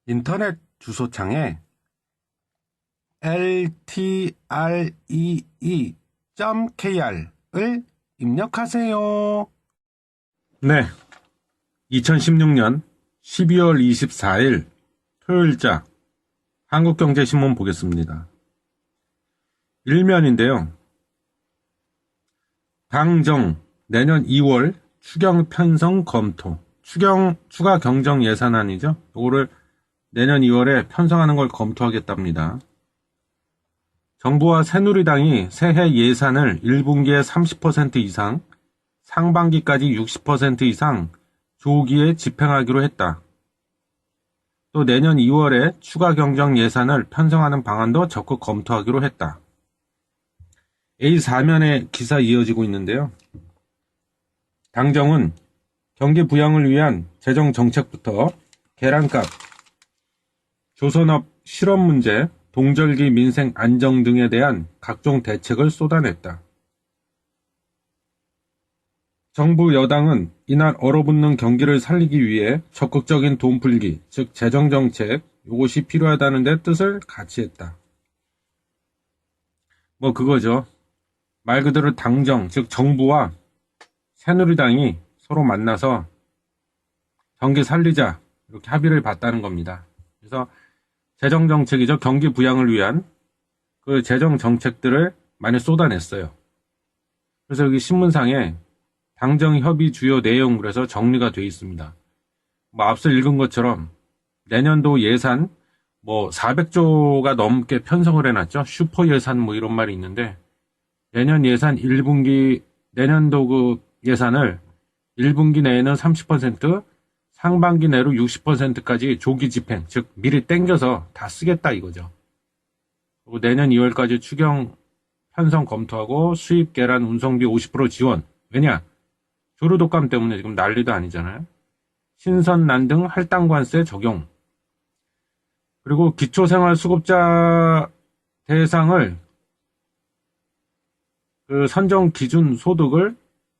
인터넷 주소창에 ltree.kr을 입력하세요. 네, 2016년 12월 24일 토요일자 한국경제신문 보겠습니다. 일면인데요. 당정 내년 2월 추경 편성 검토. 추가 경정 예산안이죠. 이거를 내년 2월에 편성하는 걸 검토하겠답니다. 정부와 새누리당이 새해 예산을 1분기에 30% 이상, 상반기까지 60% 이상 조기에 집행하기로 했다. 또 내년 2월에 추가 경정 예산을 편성하는 방안도 적극 검토하기로 했다. A4면에 기사 이어지고 있는데요. 당정은 경기 부양을 위한 재정 정책부터 계란값, 조선업 실업 문제, 동절기 민생 안정 등에 대한 각종 대책을 쏟아냈다. 정부 여당은 이날 얼어붙는 경기를 살리기 위해 적극적인 돈 풀기, 즉 재정 정책, 이것이 필요하다는 데 뜻을 같이 했다. 뭐 그거죠. 말 그대로 당정, 즉 정부와 새누리당이 서로 만나서 경기 살리자 이렇게 합의를 봤다는 겁니다. 그래서 재정 정책이죠. 경기 부양을 위한 그 재정 정책들을 많이 쏟아냈어요. 그래서 여기 신문상에 당정 협의 주요 내용으로 해서 정리가 되어 있습니다. 뭐 앞서 읽은 것처럼 내년도 예산 400조가 넘게 편성을 해놨죠. 슈퍼 예산 이런 말이 있는데 내년 예산 1분기 내년도 그 예산을 1분기 내에는 30%, 상반기 내로 60%까지 조기 집행, 즉 미리 땡겨서 다 쓰겠다 이거죠. 그리고 내년 2월까지 추경 편성 검토하고 수입 계란 운송비 50% 지원. 왜냐? 조류독감 때문에 지금 난리도 아니잖아요. 신선 난등 할당관세 적용. 그리고 기초생활수급자 대상을 그 선정 기준 소득을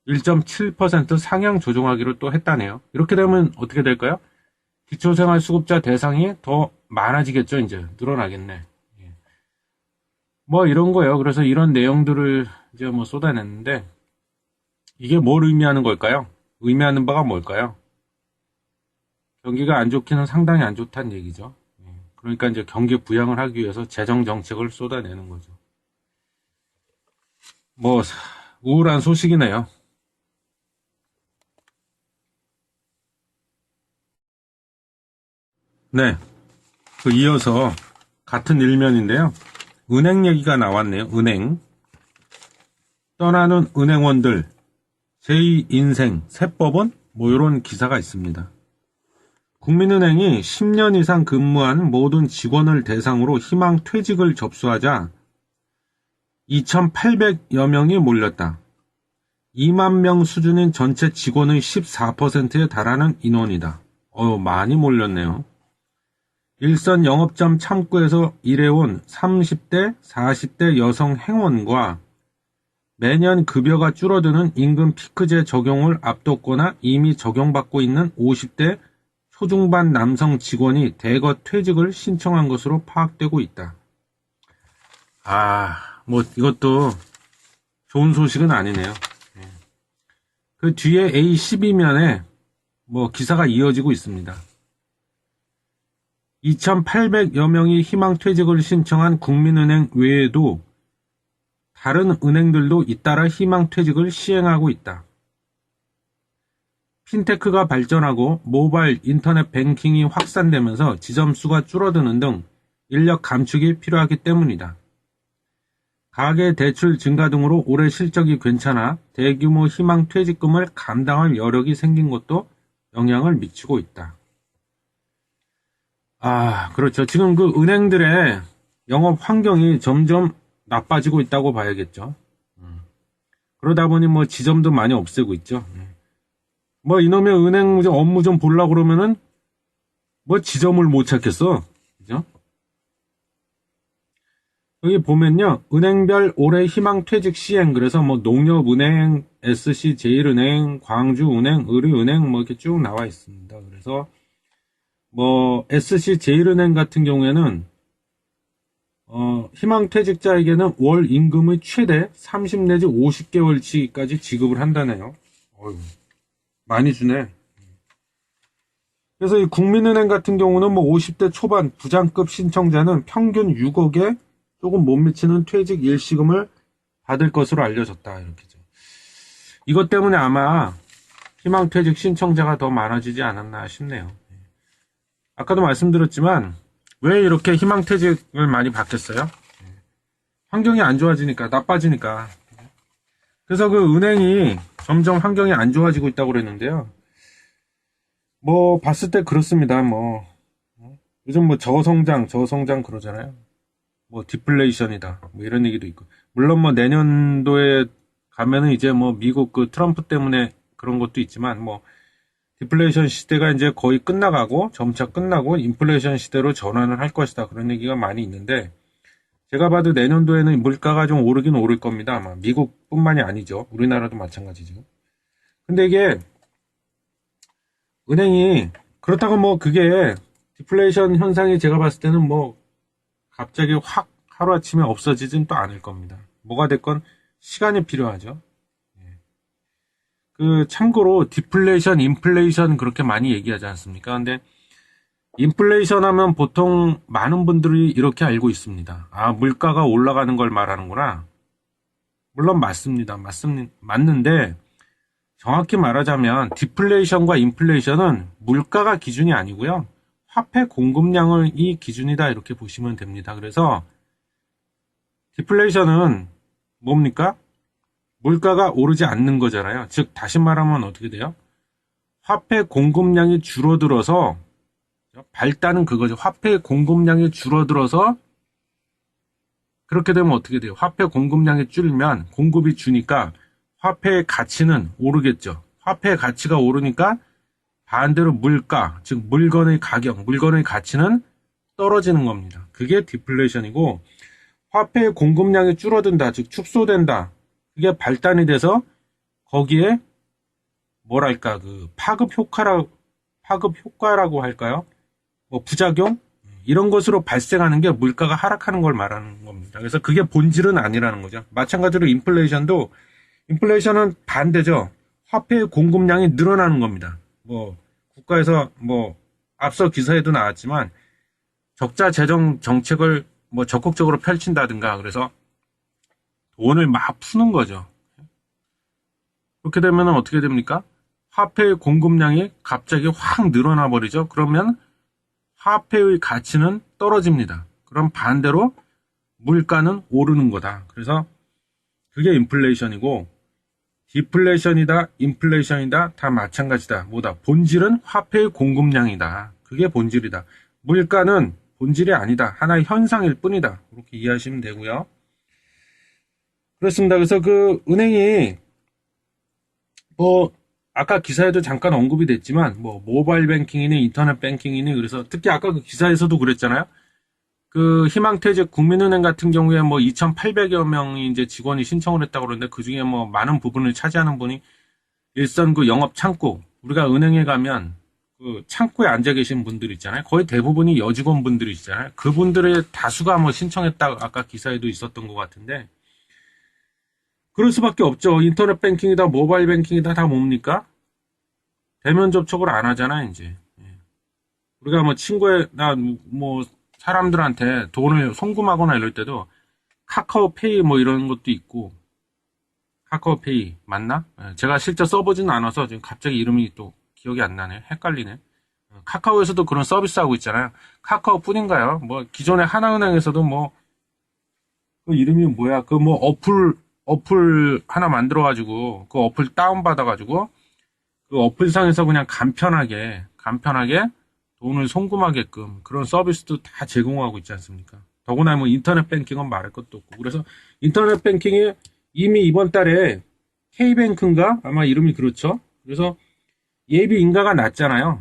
1.7% 상향 조정하기로 또 했다네요. 이렇게 되면 어떻게 될까요? 기초생활수급자 대상이 더 많아지겠죠. 이제 늘어나겠네. 이런 거예요. 그래서 이런 내용들을 이제 쏟아냈는데 이게 뭘 의미하는 걸까요? 의미하는 바가 뭘까요? 경기가 안 좋기는 상당히 안 좋다는 얘기죠. 그러니까 이제 경기 부양을 하기 위해서 재정 정책을 쏟아내는 거죠. 우울한 소식이네요. 네. 이어서 같은 일면인데요. 은행 얘기가 나왔네요. 은행. 떠나는 은행원들, 제2인생, 세법은? 이런 기사가 있습니다. 국민은행이 10년 이상 근무한 모든 직원을 대상으로 희망 퇴직을 접수하자 2,800여 명이 몰렸다. 2만 명 수준인 전체 직원의 14%에 달하는 인원이다. 많이 몰렸네요. 일선 영업점 창구에서 일해온 30대, 40대 여성 행원과 매년 급여가 줄어드는 임금 피크제 적용을 앞뒀거나 이미 적용받고 있는 50대 초중반 남성 직원이 대거 퇴직을 신청한 것으로 파악되고 있다. 이것도 좋은 소식은 아니네요. 그 뒤에 A12면에 기사가 이어지고 있습니다. 2,800여 명이 희망퇴직을 신청한 국민은행 외에도 다른 은행들도 잇따라 희망퇴직을 시행하고 있다. 핀테크가 발전하고 모바일 인터넷 뱅킹이 확산되면서 지점수가 줄어드는 등 인력 감축이 필요하기 때문이다. 가계 대출 증가 등으로 올해 실적이 괜찮아 대규모 희망퇴직금을 감당할 여력이 생긴 것도 영향을 미치고 있다. 그렇죠. 지금 그 은행들의 영업 환경이 점점 나빠지고 있다고 봐야겠죠. 그러다 보니 지점도 많이 없애고 있죠. 이놈의 은행 업무 좀 보려고 그러면은 지점을 못 찾겠어. 그죠? 여기 보면요. 은행별 올해 희망퇴직 시행, 그래서 농협은행, SC제일은행, 광주은행, 의료은행 이렇게 쭉 나와 있습니다. 그래서 SC제일은행 같은 경우에는 희망퇴직자에게는 월 임금의 최대 30 내지 50개월치까지 지급을 한다네요. 어휴, 많이 주네. 그래서 이 국민은행 같은 경우는 50대 초반 부장급 신청자는 평균 6억에 조금 못 미치는 퇴직 일시금을 받을 것으로 알려졌다. 이렇게죠. 이것 때문에 아마 희망퇴직 신청자가 더 많아지지 않았나 싶네요. 아까도 말씀드렸지만 왜 이렇게 희망퇴직을 많이 받겠어요? 환경이 안 좋아지니까, 나빠지니까. 그래서 그 은행이 점점 환경이 안 좋아지고 있다고 그랬는데요. 봤을 때 그렇습니다. 요즘 저성장 그러잖아요. 디플레이션이다. 이런 얘기도 있고. 물론 내년도에 가면은 이제 미국 그 트럼프 때문에 그런 것도 있지만 디플레이션 시대가 이제 거의 끝나가고 점차 끝나고 인플레이션 시대로 전환을 할 것이다. 그런 얘기가 많이 있는데 제가 봐도 내년도에는 물가가 좀 오르긴 오를 겁니다. 아마 미국뿐만이 아니죠. 우리나라도 마찬가지죠. 근데 이게 은행이 그렇다고 그게 디플레이션 현상이 제가 봤을 때는 갑자기 확 하루아침에 없어지진 또 않을 겁니다. 뭐가 됐건 시간이 필요하죠. 참고로 디플레이션, 인플레이션 그렇게 많이 얘기하지 않습니까? 근데 인플레이션 하면 보통 많은 분들이 이렇게 알고 있습니다. 아, 물가가 올라가는 걸 말하는구나. 물론 맞습니다. 맞는데 정확히 말하자면 디플레이션과 인플레이션은 물가가 기준이 아니고요. 화폐 공급량이 기준이다 이렇게 보시면 됩니다. 그래서 디플레이션은 뭡니까? 물가가 오르지 않는 거잖아요. 즉 다시 말하면 어떻게 돼요? 화폐 공급량이 줄어들어서 발단은 그거죠. 화폐 공급량이 줄어들어서 그렇게 되면 어떻게 돼요? 화폐 공급량이 줄면 공급이 주니까 화폐의 가치는 오르겠죠. 화폐의 가치가 오르니까 반대로 물가, 즉 물건의 가격, 물건의 가치는 떨어지는 겁니다. 그게 디플레이션이고 화폐의 공급량이 줄어든다, 즉 축소된다. 그게 발단이 돼서 거기에 뭐랄까 파급 효과라고 할까요? 부작용 이런 것으로 발생하는 게 물가가 하락하는 걸 말하는 겁니다. 그래서 그게 본질은 아니라는 거죠. 마찬가지로 인플레이션은 반대죠. 화폐의 공급량이 늘어나는 겁니다. 국가에서 앞서 기사에도 나왔지만 적자 재정 정책을 적극적으로 펼친다든가 그래서 돈을 막 푸는 거죠. 그렇게 되면 어떻게 됩니까? 화폐의 공급량이 갑자기 확 늘어나 버리죠. 그러면 화폐의 가치는 떨어집니다. 그럼 반대로 물가는 오르는 거다. 그래서 그게 인플레이션이고 디플레이션이다, 인플레이션이다 다 마찬가지다. 뭐다? 본질은 화폐의 공급량이다. 그게 본질이다. 물가는 본질이 아니다. 하나의 현상일 뿐이다. 그렇게 이해하시면 되고요. 그렇습니다. 그래서 은행이 아까 기사에도 잠깐 언급이 됐지만 모바일 뱅킹이니 인터넷 뱅킹이니 그래서 특히 아까 그 기사에서도 그랬잖아요. 희망퇴직 국민은행 같은 경우에 2,800여 명이 이제 직원이 신청을 했다고 그러는데 그 중에 많은 부분을 차지하는 분이 일선 영업 창구 우리가 은행에 가면 창구에 앉아 계신 분들 있잖아요. 거의 대부분이 여직원 분들이시잖아요. 그분들의 다수가 신청했다고 아까 기사에도 있었던 것 같은데 그럴 수밖에 없죠. 인터넷 뱅킹이다, 모바일 뱅킹이다 다 뭡니까? 대면 접촉을 안 하잖아요, 이제. 우리가 사람들한테 돈을 송금하거나 이럴 때도 카카오페이 이런 것도 있고, 카카오페이 맞나? 제가 실제 써보지는 않아서 지금 갑자기 이름이 또 기억이 안 나네. 헷갈리네. 카카오에서도 그런 서비스 하고 있잖아요. 카카오 뿐인가요? 기존의 하나은행에서도 그 이름이 뭐야? 어플 하나 만들어가지고, 그 어플 다운받아가지고, 그 어플상에서 그냥 간편하게 돈을 송금하게끔 그런 서비스도 다 제공하고 있지 않습니까? 더구나 인터넷 뱅킹은 말할 것도 없고. 그래서 인터넷 뱅킹이 이미 이번 달에 K뱅크인가? 아마 이름이 그렇죠? 그래서 예비 인가가 났잖아요.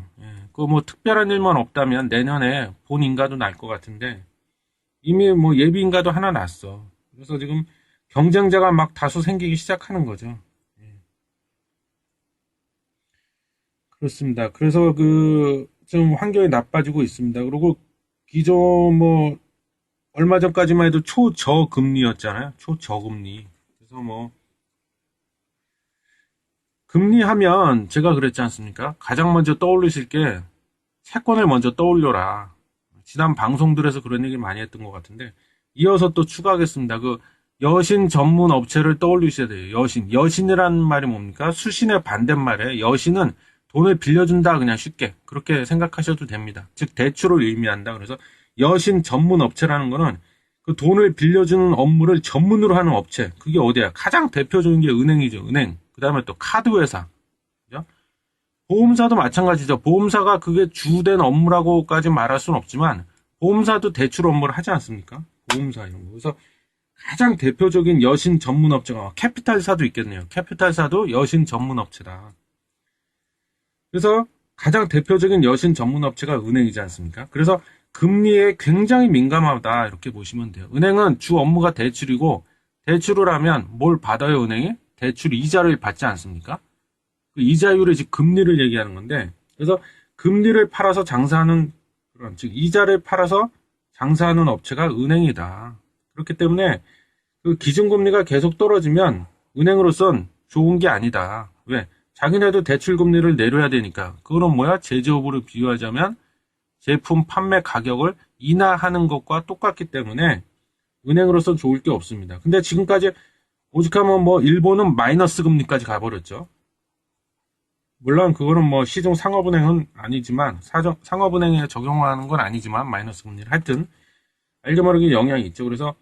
특별한 일만 없다면 내년에 본 인가도 날 것 같은데, 이미 예비 인가도 하나 났어. 그래서 지금 경쟁자가 막 다수 생기기 시작하는 거죠. 그렇습니다. 그래서 좀 환경이 나빠지고 있습니다. 그리고 기존 뭐 얼마 전까지만 해도 초저금리였잖아요. 초저금리. 그래서 뭐 금리 하면 제가 그랬지 않습니까? 가장 먼저 떠올리실 게 채권을 먼저 떠올려라. 지난 방송들에서 그런 얘기 많이 했던 것 같은데 이어서 또 추가하겠습니다. 그 여신 전문 업체를 떠올리셔야 돼요. 여신. 여신이라는 말이 뭡니까? 수신의 반대말에 여신은 돈을 빌려준다 그냥 쉽게 그렇게 생각하셔도 됩니다. 즉 대출을 의미한다. 그래서 여신 전문 업체라는 거는 그 돈을 빌려주는 업무를 전문으로 하는 업체. 그게 어디야? 가장 대표적인 게 은행이죠. 은행. 그 다음에 또 카드회사. 그죠? 보험사도 마찬가지죠. 보험사가 그게 주된 업무라고까지 말할 수는 없지만 보험사도 대출 업무를 하지 않습니까? 보험사 이런 거. 그래서 가장 대표적인 여신 전문 업체가 캐피탈사도 있겠네요. 캐피탈사도 여신 전문 업체다. 그래서 가장 대표적인 여신 전문 업체가 은행이지 않습니까? 그래서 금리에 굉장히 민감하다 이렇게 보시면 돼요. 은행은 주 업무가 대출이고 대출을 하면 뭘 받아요 은행이? 대출 이자를 받지 않습니까? 그 이자율의 즉 금리를 얘기하는 건데 그래서 금리를 팔아서 장사하는 그런 즉 이자를 팔아서 장사하는 업체가 은행이다. 그렇기 때문에 그 기준금리가 계속 떨어지면 은행으로선 좋은 게 아니다. 왜? 자기네도 대출금리를 내려야 되니까. 그거는 뭐야? 제조업으로 비유하자면 제품 판매 가격을 인하하는 것과 똑같기 때문에 은행으로선 좋을 게 없습니다. 근데 지금까지 오직하면 뭐 일본은 마이너스 금리까지 가버렸죠. 물론 그거는 뭐 시중 상업은행은 아니지만 상업은행에 적용하는 건 아니지만 마이너스 금리를 하여튼 알게 모르게 영향이 있죠. 그래서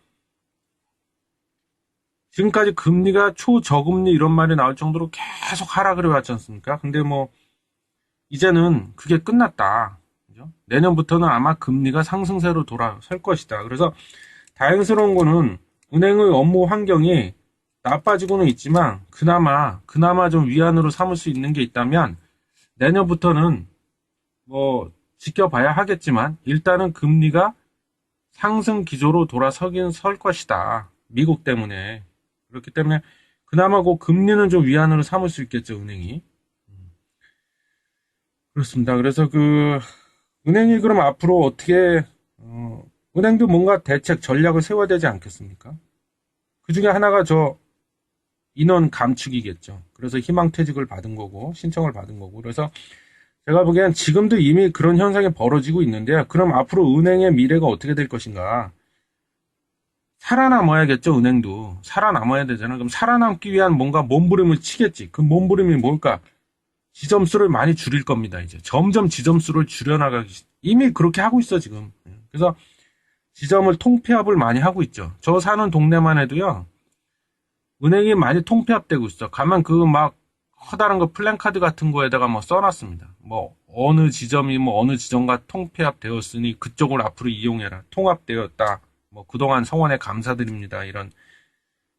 지금까지 금리가 초저금리 이런 말이 나올 정도로 계속 하락을 해왔지 않습니까? 근데 뭐 이제는 그게 끝났다. 그죠? 내년부터는 아마 금리가 상승세로 돌아설 것이다. 그래서 다행스러운 거는 은행의 업무 환경이 나빠지고는 있지만 그나마 좀 위안으로 삼을 수 있는 게 있다면 내년부터는 뭐 지켜봐야 하겠지만 일단은 금리가 상승 기조로 돌아서긴 설 것이다. 미국 때문에. 그렇기 때문에 그나마 그 금리는 좀 위안으로 삼을 수 있겠죠, 은행이. 그렇습니다. 그래서 그 은행이 그럼 앞으로 어떻게 은행도 뭔가 대책 전략을 세워야 되지 않겠습니까? 그 중에 하나가 저 인원 감축이겠죠. 그래서 희망퇴직을 받은 거고 신청을 받은 거고 그래서 제가 보기엔 지금도 이미 그런 현상이 벌어지고 있는데요. 그럼 앞으로 은행의 미래가 어떻게 될 것인가? 살아남아야겠죠, 은행도. 살아남아야 되잖아. 그럼 살아남기 위한 뭔가 몸부림을 치겠지. 그 몸부림이 뭘까? 지점수를 많이 줄일 겁니다, 이제. 점점 지점수를 줄여나가기, 이미 그렇게 하고 있어, 지금. 그래서 지점을 통폐합을 많이 하고 있죠. 저 사는 동네만 해도요, 은행이 많이 통폐합되고 있어. 가면 그 막 커다란 거 플랜카드 같은 거에다가 뭐 써놨습니다. 뭐, 어느 지점이 뭐 어느 지점과 통폐합되었으니 그쪽을 앞으로 이용해라. 통합되었다. 뭐 그동안 성원에 감사드립니다. 이런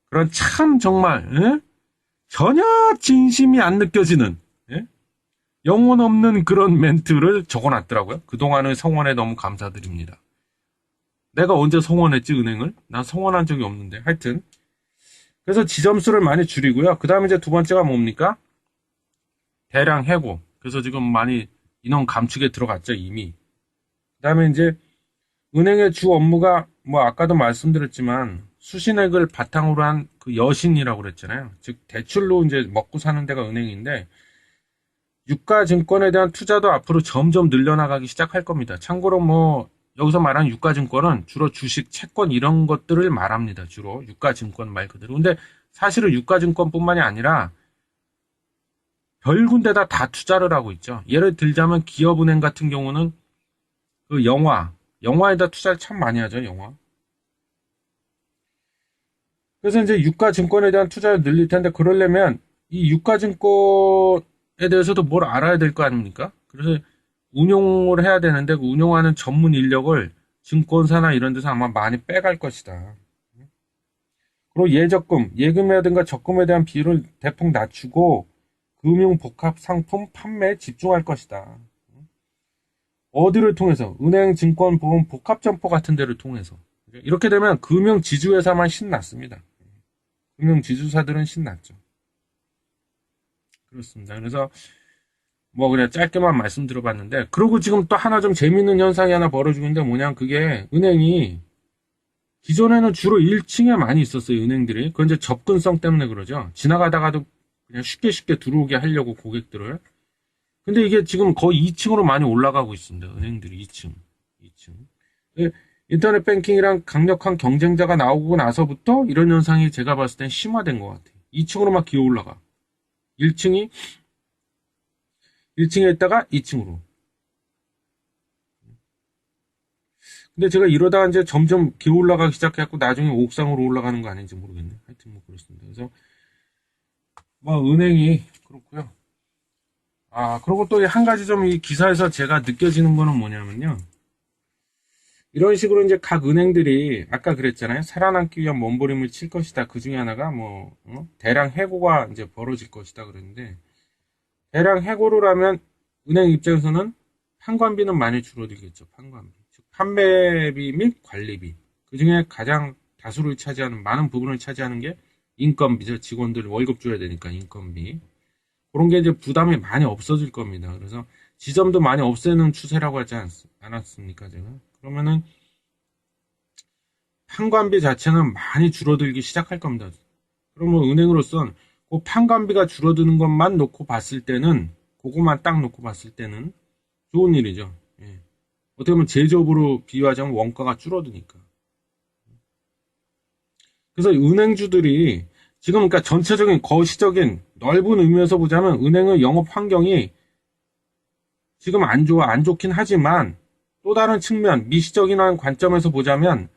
그런 참 정말 전혀 진심이 안 느껴지는 영혼 없는 그런 멘트를 적어놨더라고요. 그동안의 성원에 너무 감사드립니다. 내가 언제 성원했지 은행을? 난 성원한 적이 없는데 하여튼 그래서 지점수를 많이 줄이고요. 그 다음에 이제 두 번째가 뭡니까? 대량 해고. 그래서 지금 많이 인원 감축에 들어갔죠 이미. 그 다음에 이제 은행의 주 업무가 뭐 아까도 말씀드렸지만 수신액을 바탕으로 한 그 여신이라고 그랬잖아요. 즉 대출로 이제 먹고 사는 데가 은행인데 유가증권에 대한 투자도 앞으로 점점 늘려나가기 시작할 겁니다. 참고로 뭐 여기서 말하는 유가증권은 주로 주식, 채권 이런 것들을 말합니다. 주로 유가증권 말 그대로. 근데 사실은 유가증권뿐만이 아니라 별 군데다 다 투자를 하고 있죠. 예를 들자면 기업은행 같은 경우는 그 영화에다 투자를 참 많이 하죠, 영화. 그래서 이제 유가증권에 대한 투자를 늘릴 텐데, 그러려면 이 유가증권에 대해서도 뭘 알아야 될 거 아닙니까? 그래서 운용을 해야 되는데, 그 운용하는 전문 인력을 증권사나 이런 데서 아마 많이 빼갈 것이다. 그리고 예금이라든가 적금에 대한 비율을 대폭 낮추고, 금융복합 상품 판매에 집중할 것이다. 어디를 통해서? 은행, 증권, 보험, 복합점포 같은 데를 통해서. 이렇게 되면 금융지주회사만 신났습니다. 금융지주사들은 신났죠. 그렇습니다. 그래서 뭐 그냥 짧게만 말씀드려봤는데, 그리고 지금 또 하나 좀 재밌는 현상이 하나 벌어지고 있는데 뭐냐, 그게 은행이 기존에는 주로 1층에 많이 있었어요, 은행들이. 그건 이제 접근성 때문에 그러죠. 지나가다가도 그냥 쉽게 쉽게 들어오게 하려고 고객들을. 근데 이게 지금 거의 2층으로 많이 올라가고 있습니다. 은행들이 2층. 인터넷 뱅킹이랑 강력한 경쟁자가 나오고 나서부터 이런 현상이 제가 봤을 땐 심화된 것 같아요. 2층으로 막 기어 올라가. 1층에 있다가 2층으로. 근데 제가 이러다가 이제 점점 기어 올라가기 시작해갖고 나중에 옥상으로 올라가는 거 아닌지 모르겠네. 하여튼 뭐 그렇습니다. 그래서 뭐 은행이 그렇고요. 그리고 또 한 가지 좀 이 기사에서 제가 느껴지는 거는 뭐냐면요. 이런 식으로 이제 각 은행들이 아까 그랬잖아요. 살아남기 위한 몸부림을 칠 것이다. 그 중에 하나가 대량 해고가 이제 벌어질 것이다 그랬는데, 대량 해고를 하면 은행 입장에서는 판관비는 많이 줄어들겠죠. 판관비. 즉 판매비 및 관리비. 그 중에 가장 다수를 차지하는, 많은 부분을 차지하는 게 인건비죠. 직원들 월급 줘야 되니까 인건비. 그런 게 이제 부담이 많이 없어질 겁니다. 그래서 지점도 많이 없애는 추세라고 하지 않았습니까, 제가? 그러면은 판관비 자체는 많이 줄어들기 시작할 겁니다. 그러면 은행으로선 그 판관비가 줄어드는 것만 놓고 봤을 때는, 그것만 딱 놓고 봤을 때는 좋은 일이죠. 예. 어떻게 보면 제조업으로 비유하자면 원가가 줄어드니까. 그래서 은행주들이 지금 그러니까 전체적인 거시적인 넓은 의미에서 보자면 은행의 영업 환경이 지금 안 좋긴 하지만, 또 다른 측면, 미시적인 관점에서 보자면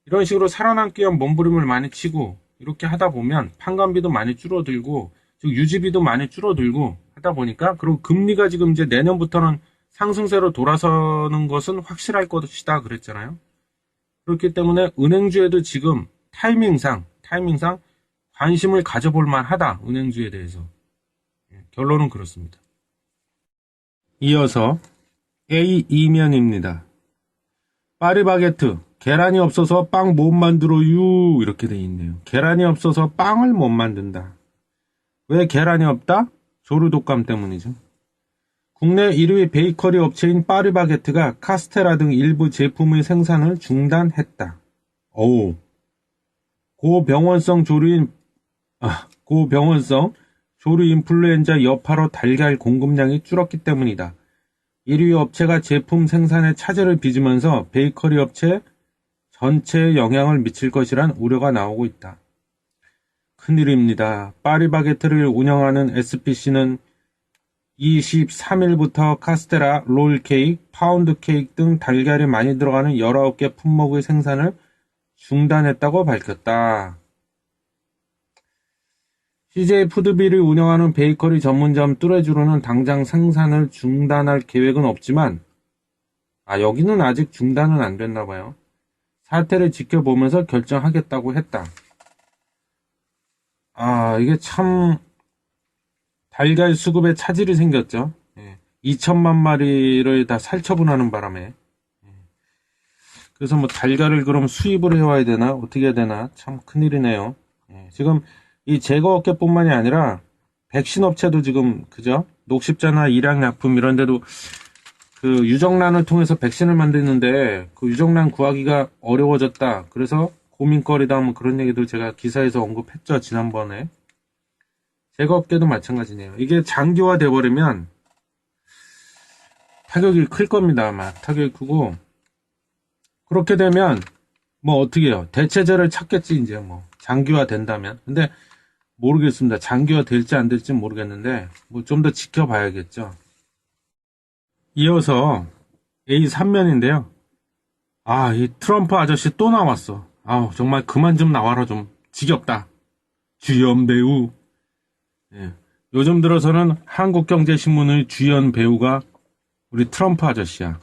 이런 식으로 살아남기 위한 몸부림을 많이 치고 이렇게 하다 보면 판관비도 많이 줄어들고, 즉 유지비도 많이 줄어들고 하다 보니까, 그리고 금리가 지금 이제 내년부터는 상승세로 돌아서는 것은 확실할 것이다 그랬잖아요. 그렇기 때문에 은행주에도 지금 타이밍상 관심을 가져볼 만하다, 은행주에 대해서. 결론은 그렇습니다. 이어서 A2면입니다. 파리바게트, 계란이 없어서 빵 못 만들어요, 이렇게 돼 있네요. 계란이 없어서 빵을 못 만든다. 왜 계란이 없다? 조류독감 때문이죠. 국내 1위 베이커리 업체인 파리바게트가 카스테라 등 일부 제품의 생산을 중단했다. 고병원성 조류 인플루엔자 여파로 달걀 공급량이 줄었기 때문이다. 1위 업체가 제품 생산에 차질을 빚으면서 베이커리 업체 전체에 영향을 미칠 것이란 우려가 나오고 있다. 큰일입니다. 파리바게트를 운영하는 SPC는 23일부터 카스테라, 롤케이크, 파운드케이크 등 달걀이 많이 들어가는 19개 품목의 생산을 중단했다고 밝혔다. CJ 푸드비를 운영하는 베이커리 전문점 뚜레쥬르는 당장 생산을 중단할 계획은 없지만, 여기는 아직 중단은 안 됐나봐요. 사태를 지켜보면서 결정하겠다고 했다. 이게 참 달걀 수급에 차질이 생겼죠. 2천만 마리를 다 살처분하는 바람에. 그래서 뭐 달걀을 그럼 수입을 해와야 되나 어떻게 해야 되나 참 큰일이네요. 지금 이 제거업계뿐만이 아니라 백신 업체도 지금 그죠? 녹십자나 일양약품 이런 데도 그 유정란을 통해서 백신을 만드는데 그 유정란 구하기가 어려워졌다. 그래서 고민거리다 뭐 그런 얘기도 제가 기사에서 언급했죠, 지난번에. 제거업계도 마찬가지네요. 이게 장기화 돼버리면 타격이 클 겁니다. 아마 타격이 크고, 그렇게 되면 뭐 어떻게 해요? 대체제를 찾겠지, 이제 뭐 장기화 된다면. 근데 모르겠습니다. 장기화 될지 안 될지 모르겠는데 뭐 좀 더 지켜봐야겠죠. 이어서 A3면인데요. 이 트럼프 아저씨 또 나왔어. 정말 그만 좀 나와라, 좀 지겹다. 주연 배우. 요즘 들어서는 한국경제신문의 주연 배우가 우리 트럼프 아저씨야.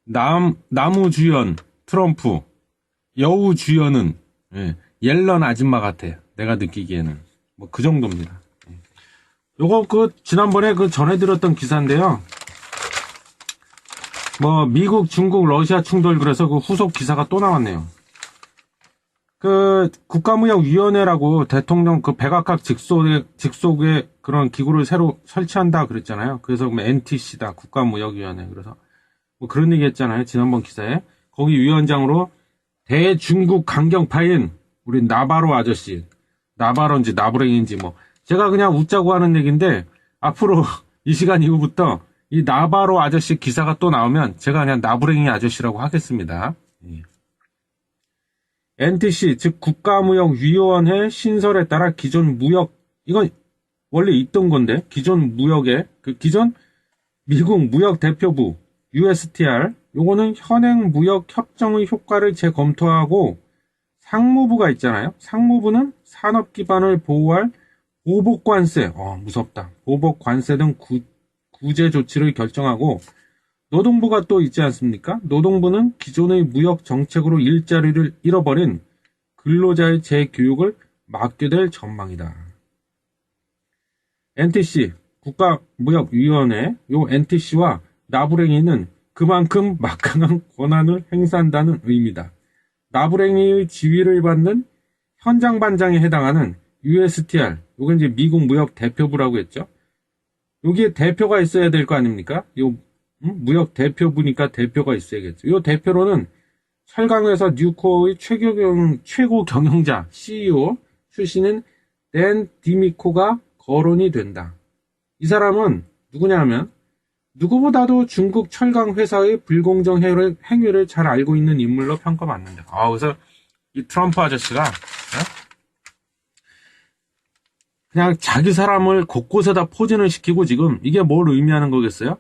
나무 주연 트럼프, 여우 주연은 옐런 아줌마 같아. 내가 느끼기에는 뭐 그 정도입니다. 요거 지난번에 전해드렸던 기사인데요. 뭐 미국, 중국, 러시아 충돌, 그래서 그 후속 기사가 또 나왔네요. 그 국가무역위원회라고 대통령 그 백악관 직속에 그런 기구를 새로 설치한다 그랬잖아요. 그래서 뭐 NTC다 국가무역위원회. 그래서 뭐 그런 얘기 했잖아요. 지난번 기사에. 거기 위원장으로 대중국 강경파인 우리 나바로 아저씨. 나바로인지 나부랭인지 뭐. 제가 그냥 웃자고 하는 얘기인데 앞으로 이 시간 이후부터 이 나바로 아저씨 기사가 또 나오면 제가 그냥 나부랭이 아저씨라고 하겠습니다. 예. NTC, 즉 국가무역위원회 신설에 따라 기존 무역, 이건 원래 있던 건데, 기존 무역에, 그 기존 미국 무역대표부, USTR, 요거는 현행 무역 협정의 효과를 재검토하고 상무부가 있잖아요. 상무부는 산업 기반을 보호할 보복관세, 무섭다. 보복관세 등 구제 조치를 결정하고 노동부가 또 있지 않습니까? 노동부는 기존의 무역 정책으로 일자리를 잃어버린 근로자의 재교육을 맡게 될 전망이다. NTC, 국가무역위원회, 요 NTC와 나부랭이는 그만큼 막강한 권한을 행사한다는 의미다. 나부랭이의 지위를 받는 현장 반장에 해당하는 USTR, 요건 이제 미국 무역 대표부라고 했죠. 여기에 대표가 있어야 될 거 아닙니까? 요 무역 대표부니까 대표가 있어야겠죠. 이 대표로는 철강회사 뉴코어의 최고 경영자 CEO 출신인 댄 디미코가 거론이 된다. 이 사람은 누구냐 하면 누구보다도 중국 철강 회사의 불공정 행위를 잘 알고 있는 인물로 평가받는다. 그래서 이 트럼프 아저씨가 그냥 자기 사람을 곳곳에다 포진을 시키고 지금 이게 뭘 의미하는 거겠어요?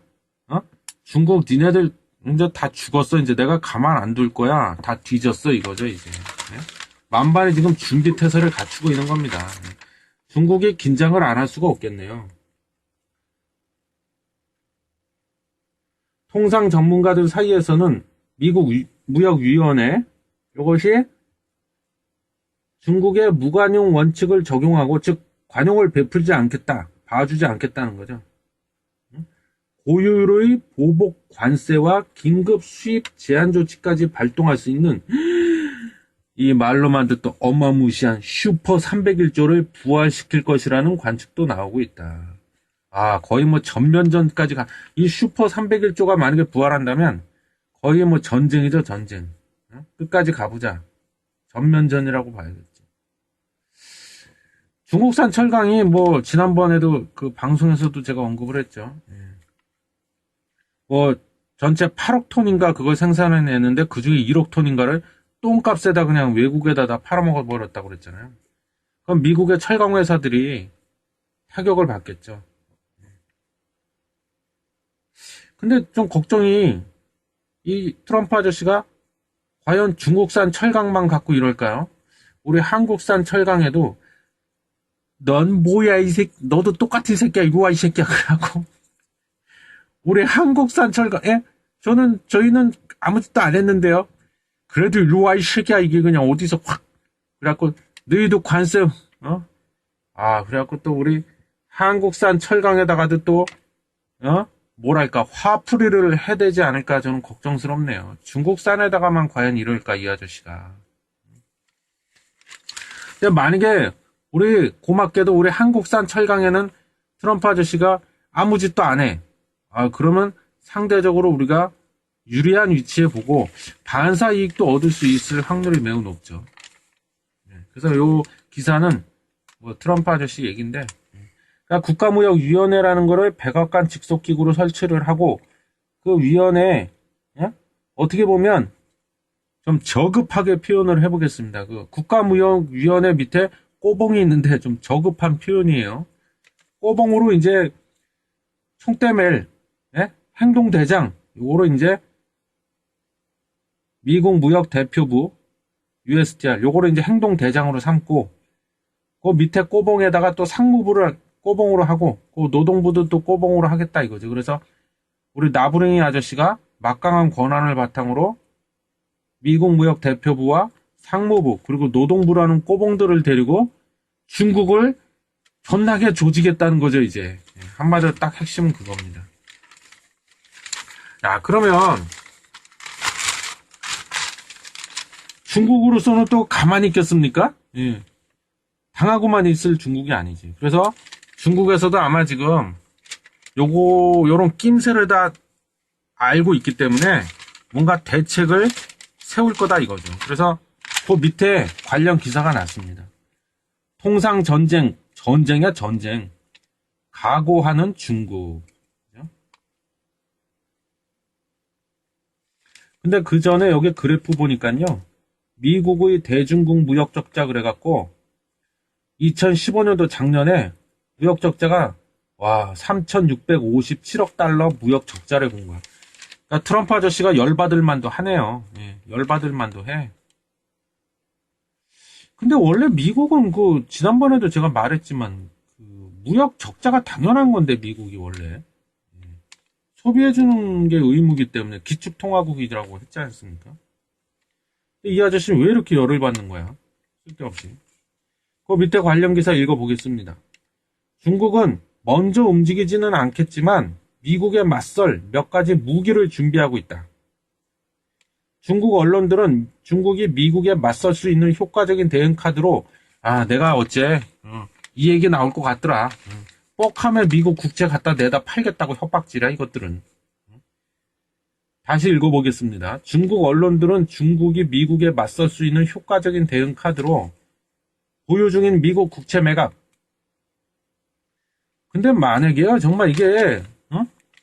중국 니네들 이제 다 죽었어. 이제 내가 가만 안 둘 거야. 다 뒤졌어 이거죠 이제. 만반의 지금 준비태세를 갖추고 있는 겁니다. 중국이 긴장을 안 할 수가 없겠네요. 통상 전문가들 사이에서는 미국 무역위원회 이것이 중국의 무관용 원칙을 적용하고 즉 관용을 베풀지 않겠다. 봐주지 않겠다는 거죠. 고율의 보복 관세와 긴급 수입 제한 조치까지 발동할 수 있는 이 말로만 듣도 어마무시한 슈퍼 301조를 부활시킬 것이라는 관측도 나오고 있다. 거의 뭐 전면전까지 이 슈퍼 301조가 만약에 부활한다면 거의 뭐 전쟁이죠, 전쟁. 끝까지 가보자. 전면전이라고 봐야겠지. 중국산 철강이 뭐 지난번에도 그 방송에서도 제가 언급을 했죠. 뭐 전체 8억 톤인가 그걸 생산해내는데 그중에 1억 톤인가를 똥값에다 그냥 외국에다 다 팔아먹어 버렸다고 그랬잖아요. 그럼 미국의 철강 회사들이 타격을 받겠죠. 근데 좀 걱정이 이 트럼프 아저씨가 과연 중국산 철강만 갖고 이럴까요? 우리 한국산 철강에도 넌 뭐야 이 새끼, 너도 똑같은 새끼야 이리 와 이 새끼야 그러고 우리 한국산 철강, 저희는 아무 짓도 안 했는데요. 그래도 이리 와 이 새끼야 이게 그냥 어디서 확 그래갖고 너희도 관세 그래갖고 또 우리 한국산 철강에다가도 또 뭐랄까 화풀이를 해대지 않을까 저는 걱정스럽네요. 중국산에다가만 과연 이럴까 이 아저씨가. 근데 만약에 우리 고맙게도 우리 한국산 철강에는 트럼프 아저씨가 아무 짓도 안 해. 그러면 상대적으로 우리가 유리한 위치에 보고 반사 이익도 얻을 수 있을 확률이 매우 높죠. 그래서 이 기사는 뭐 트럼프 아저씨 얘기인데, 그러니까 국가무역위원회라는 거를 백악관 직속기구로 설치를 하고 그 위원회 어떻게 보면 좀 저급하게 표현을 해보겠습니다. 그 국가무역위원회 밑에 꼬봉이 있는데 좀 저급한 표현이에요. 꼬봉으로 이제 총대멜 행동대장 요거로 이제 미국 무역대표부 USTR 요거를 이제 행동대장으로 삼고 그 밑에 꼬봉에다가 또 상무부를 꼬봉으로 하고 그 노동부도 또 꼬봉으로 하겠다 이거죠. 그래서 우리 나부랭이 아저씨가 막강한 권한을 바탕으로 미국 무역대표부와 상무부 그리고 노동부라는 꼬봉들을 데리고 중국을 존나게 조지겠다는 거죠 이제. 한마디로 딱 핵심은 그겁니다. 그러면 중국으로서는 또 가만히 있겠습니까? 예. 당하고만 있을 중국이 아니지. 그래서 중국에서도 아마 지금 요런 낌새를 다 알고 있기 때문에 뭔가 대책을 세울 거다 이거죠. 그래서 그 밑에 관련 기사가 났습니다. 통상 전쟁이야 전쟁. 각오하는 중국. 근데 그 전에 여기 그래프 보니까요. 미국의 대중국 무역 적자 그래갖고 2015년도 작년에 무역 적자가 3,657억 달러 무역 적자를 본 거야. 그러니까 트럼프 아저씨가 열받을 만도 하네요. 예, 열받을 만도 해. 근데 원래 미국은 지난번에도 제가 말했지만 무역 적자가 당연한 건데 미국이 원래 소비해주는 게 의무기 때문에 기축통화국이라고 했지 않습니까? 이 아저씨는 왜 이렇게 열을 받는 거야? 쓸데없이. 그 밑에 관련 기사 읽어보겠습니다. 중국은 먼저 움직이지는 않겠지만 미국에 맞설 몇 가지 무기를 준비하고 있다. 중국 언론들은 중국이 미국에 맞설 수 있는 효과적인 대응 카드로 내가 어째 이 얘기 나올 것 같더라. 뻑하면 미국 국채 갖다 내다 팔겠다고 협박질이야 이것들은. 다시 읽어보겠습니다. 중국 언론들은 중국이 미국에 맞설 수 있는 효과적인 대응 카드로 보유 중인 미국 국채 매각. 근데 만약에요 정말 이게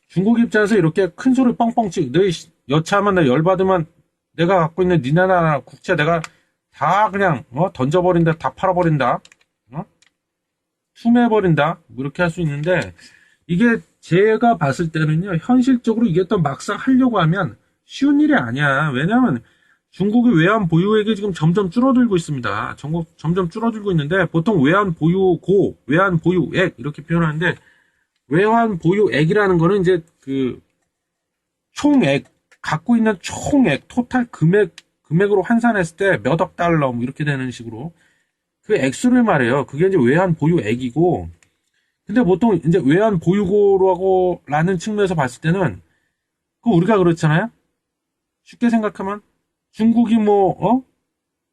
중국 입장에서 이렇게 큰 소리 뻥뻥 치고 너희 여차하면 나 열받으면 내가 갖고 있는 니네 나라 국채 내가 다 그냥 던져버린다, 다 팔아버린다, 투매해버린다, 뭐 이렇게 할 수 있는데 이게 제가 봤을 때는요 현실적으로 이게 또 막상 하려고 하면 쉬운 일이 아니야. 왜냐하면 중국의 외환 보유액이 지금 점점 줄어들고 있습니다. 점점 줄어들고 있는데 보통 외환 보유고, 외환 보유액 이렇게 표현하는데 외환 보유액이라는 거는 이제 총액 갖고 있는 총액 토탈 금액으로 환산했을 때 몇 억 달러 뭐 이렇게 되는 식으로 그 액수를 말해요. 그게 이제 외환 보유액이고 근데 보통 이제 외환 보유고라는 측면에서 봤을 때는 우리가 그렇잖아요. 쉽게 생각하면 중국이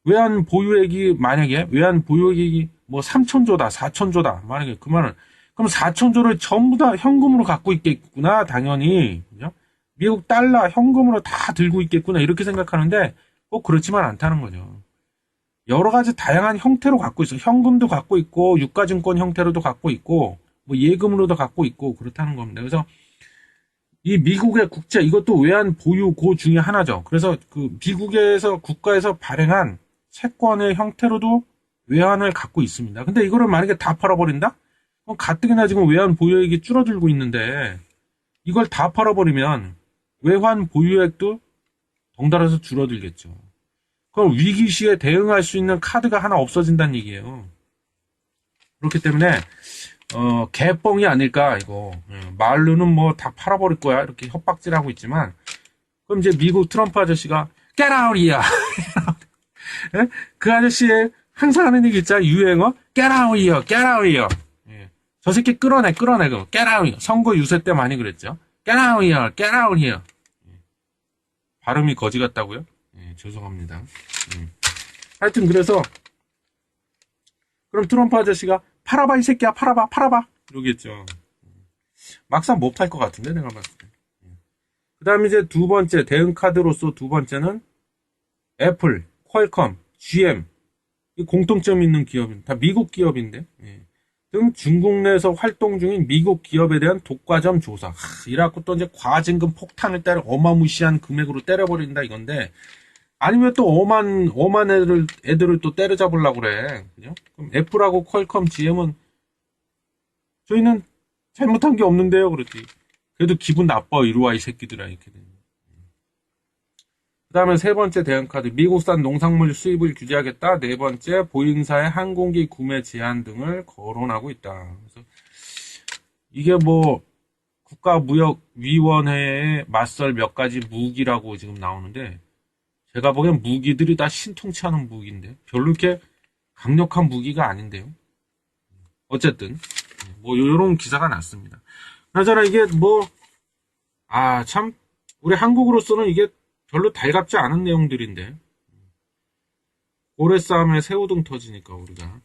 외환 보유액이 만약에 외환 보유액이 3천조다, 4천조다. 만약에 그 말은 그럼 4천조를 전부 다 현금으로 갖고 있겠구나. 당연히. 그죠? 미국 달러 현금으로 다 들고 있겠구나. 이렇게 생각하는데 꼭 그렇지만 않다는 거죠. 여러 가지 다양한 형태로 갖고 있어. 현금도 갖고 있고 유가증권 형태로도 갖고 있고 예금으로도 갖고 있고 그렇다는 겁니다. 그래서 이 미국의 국채 이것도 외환 보유고 중에 하나죠. 그래서 미국에서 국가에서 발행한 채권의 형태로도 외환을 갖고 있습니다. 근데 이거를 만약에 다 팔아버린다? 그럼 가뜩이나 지금 외환 보유액이 줄어들고 있는데 이걸 다 팔아버리면 외환 보유액도 덩달아서 줄어들겠죠. 그럼 위기 시에 대응할 수 있는 카드가 하나 없어진다는 얘기예요. 그렇기 때문에 개뻥이 아닐까 이거. 말로는 다 팔아버릴 거야 이렇게 협박질하고 있지만 그럼 이제 미국 트럼프 아저씨가 get out here 그 아저씨의 항상 하는 얘기 있잖아. 유행어 get out here, get out here. 저 새끼 끌어내 그거 get out here. 선거 유세 때 많이 그랬죠. get out here, get out here. 발음이 거지 같다고요? 죄송합니다. 하여튼 그래서 그럼 트럼프 아저씨가 팔아봐 이 새끼야 팔아봐 이러겠죠. 막상 못 팔 것 같은데 내가 봤을 때. 그 다음에 이제 두 번째 대응 카드로서 두 번째는 애플, 퀄컴, GM 이 공통점 있는 기업입니다. 다 미국 기업인데 등 중국 내에서 활동 중인 미국 기업에 대한 독과점 조사. 이래갖고 또 이제 과징금 폭탄을 때려 어마무시한 금액으로 때려버린다 이건데 아니면 또 엄한 애들을 또 때려잡으려고 그래. 그죠? 그럼 애플하고 퀄컴, GM은 저희는 잘못한 게 없는데요. 그랬지. 그래도 기분 나빠. 이리 와, 이 새끼들아. 이렇게 되는. 그 다음에 세 번째 대응카드. 미국산 농산물 수입을 규제하겠다. 네 번째, 보잉사의 항공기 구매 제한 등을 거론하고 있다. 그래서 이게 국가무역위원회에 맞설 몇 가지 무기라고 지금 나오는데 제가 보기엔 무기들이 다 신통치 않은 무기인데 별로 이렇게 강력한 무기가 아닌데요. 어쨌든 요런 기사가 났습니다. 그나저나 이게 참 우리 한국으로서는 이게 별로 달갑지 않은 내용들인데 오래 싸움에 새우등 터지니까 우리가